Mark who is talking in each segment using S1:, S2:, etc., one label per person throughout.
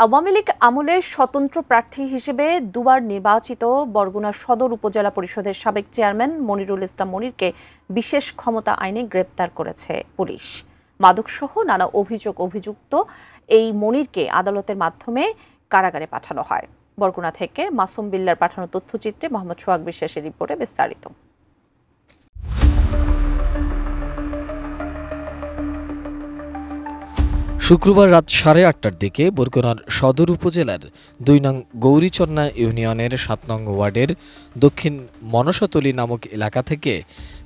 S1: আওয়ামী লীগ আমলে স্বতন্ত্র প্রার্থী হিসেবে দুবার নির্বাচিত বরগুনা সদর উপজেলা পরিষদের সাবেক চেয়ারম্যান মনিরুল ইসলাম মনিরকে বিশেষ ক্ষমতা আইনে গ্রেপ্তার করেছে পুলিশ। মাদকসহ নানা অভিযুক্ত এই মনিরকে আদালতের মাধ্যমে কারাগারে পাঠানো হয়। বরগুনা থেকে মাসুম বিল্লার পাঠানো তথ্যচিত্রে মোহাম্মদ সোহাগ বিশ্বাসের রিপোর্টে বিস্তারিত।
S2: শুক্রবার রাত 8:30টার দিকে বরগুনার সদর উপজেলার ২ নং গৌরীচন্না ইউনিয়নের ৭ নং ওয়ার্ডের দক্ষিণ মনসাতলী নামক এলাকা থেকে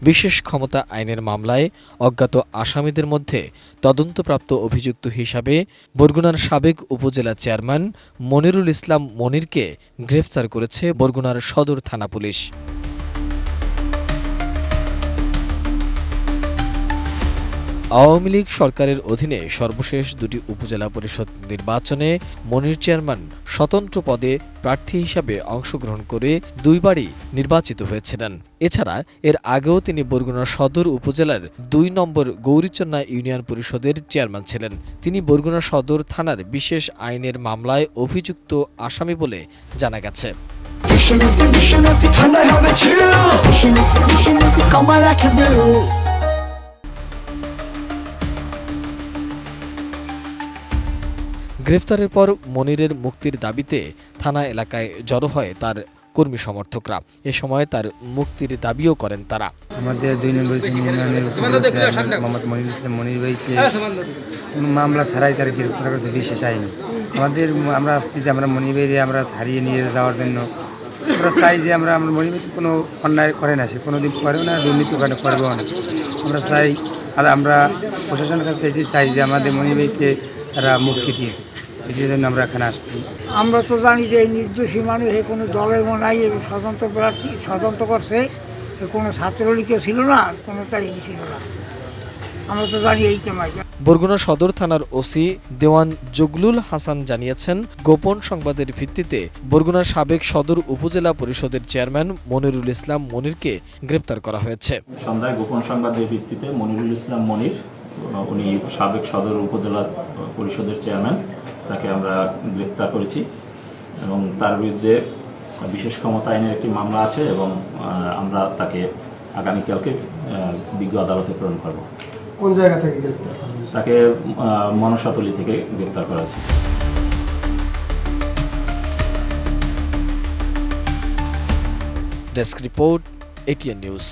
S2: বিশেষ ক্ষমতা আইনের মামলায় অজ্ঞাত আসামিদের মধ্যে তদন্তপ্রাপ্ত অভিযুক্ত হিসাবে বরগুনার সাবেক উপজেলা চেয়ারম্যান মনিরুল ইসলাম মনিরকে গ্রেফতার করেছে বরগুনার সদর থানা পুলিশ। আওয়ামী লীগ সরকারের অধীনে সর্বশেষ দুটি উপজেলা পরিষদ নির্বাচনে মনির চেয়ারম্যান স্বতন্ত্র পদে প্রার্থী হিসাবে অংশগ্রহণ করে দুইবারই নির্বাচিত হয়েছিলেন। এছাড়া এর আগেও তিনি বরগুনা সদর উপজেলার ২ নম্বর গৌরীচন্না ইউনিয়ন পরিষদের চেয়ারম্যান ছিলেন। তিনি বরগুনা সদর থানার বিশেষ আইনের মামলায় অভিযুক্ত আসামি বলে জানা গেছে। গ্রেফতারের পর মনিরের মুক্তির দাবিতে থানা এলাকায় জড়ো হয় তার কর্মী সমর্থকরা। এ সময় তার মুক্তির দাবিও করেন তারা।
S3: আমাদের ২ নম্বর ইউনিয়নের মোহাম্মদ মনির ইসলাম মনির ভাইকে কোনো মামলা ছাড়াই তারা গ্রেফতার করেছে বিশেষ আইন। আমরা আসছি যে আমরা মনির ভাইকে আমরা ছাড়িয়ে নিয়ে যাওয়ার জন্য আমরা চাই যে আমরা মনির ভাই কোনো অন্যায় করে না, সে কোনোদিন করেও না, দুর্নীতি করবেও না। আমরা চাই আর আমরা প্রশাসনের কাছে চাই যে আমাদের মনির ভাইকে তারা মুক্তি দিয়ে এই জন্য আমরা এখানে আসছি।
S4: আমরা তো জানি যে এই নির্দোষী মানুষ কোনো দলের নাই, স্বতন্ত্র প্রার্থী স্বতন্ত্র করছে, কোনো ছাত্রলীগও ছিল না, কোনো তাই ছিল না। আমরা তো জানি এই কেমাই।
S2: বরগুনা সদর থানার ওসি দেওয়ান জগলুল হাসান জানিয়েছেন, গোপন সংবাদের ভিত্তিতে বরগুনার সাবেক সদর উপজেলা পরিষদের চেয়ারম্যান মনিরুল ইসলাম মনিরকে গ্রেপ্তার করা হয়েছে।
S5: সন্ধ্যায় গোপন সংবাদের ভিত্তিতে মনিরুল ইসলাম মনির, উনি সাবেক সদর উপজেলা পরিষদের চেয়ারম্যান, তাকে আমরা গ্রেপ্তার করেছি এবং তার বিরুদ্ধে বিশেষ ক্ষমতা আইনের একটি মামলা আছে এবং আমরা তাকে আগামীকালকে বিজ্ঞ আদালতে প্রেরণ করব।
S6: কোন জায়গা থেকে গ্রেপ্তার?
S5: তাকে মনসাতলী থেকে গ্রেপ্তার করা হয়েছে।
S2: Desk report, ATN news.